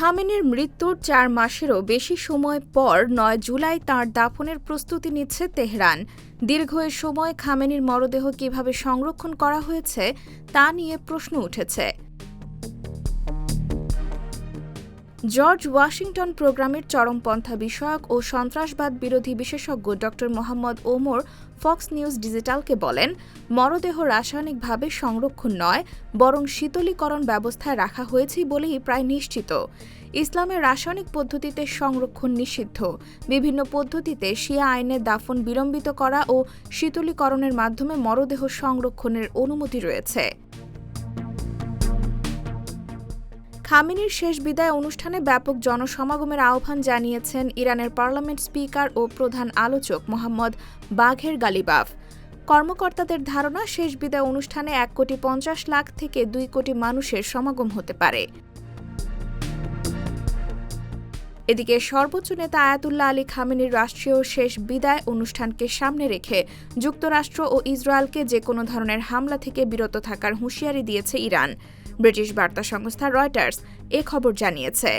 খামেনির মৃত্যুর ৪ মাসেরও বেশি সময় পর ৯ জুলাই তাঁর দাফনের প্রস্তুতি নিচ্ছে তেহরান। দীর্ঘ এ সময় খামেনির মরদেহ কিভাবে সংরক্ষণ করা হয়েছে তা নিয়ে প্রশ্ন উঠেছে। জর্জ ওয়াশিংটন প্রোগ্রামের চরমপন্থা বিষয়ক ও সন্ত্রাসবাদ বিরোধী বিশেষজ্ঞ ড. মোহাম্মদ ওমর ফক্স নিউজ ডিজিটালকে বলেন, মরদেহ রাসায়নিকভাবে সংরক্ষণ নয়, বরং শীতলীকরণ ব্যবস্থায় রাখা হয়েছে বলেই প্রায় নিশ্চিত। ইসলামের রাসায়নিক পদ্ধতিতে সংরক্ষণ নিষিদ্ধ। বিভিন্ন পদ্ধতিতে শিয়া আইনে দাফন বিলম্বিত করা ও শীতলীকরণের মাধ্যমে মরদেহ সংরক্ষণের অনুমতি রয়েছে। খামেনির শেষ বিদায় অনুষ্ঠানে ব্যাপক জনসমাগমের আহ্বান জানিয়েছেন ইরানের পার্লামেন্ট স্পিকার ও প্রধান আলোচক মোহাম্মদ বাঘের গালিবাফ। কর্মকর্তাদের ধারণা, শেষ বিদায় অনুষ্ঠানে ১,৫০,০০,০০০ থেকে ২ কোটি মানুষের সমাগম হতে পারে। এদিকে সর্বোচ্চ নেতা আয়াতুল্লাহ আলী খামেনির রাষ্ট্রীয় শেষ বিদায় অনুষ্ঠানকে সামনে রেখে যুক্তরাষ্ট্র ও ইসরায়েলকে যেকোনো ধরনের হামলা থেকে বিরত থাকার হুঁশিয়ারি দিয়েছে ইরান। ব্রিটিশ বার্তা সংস্থা রয়টার্স এ খবর জানিয়েছে।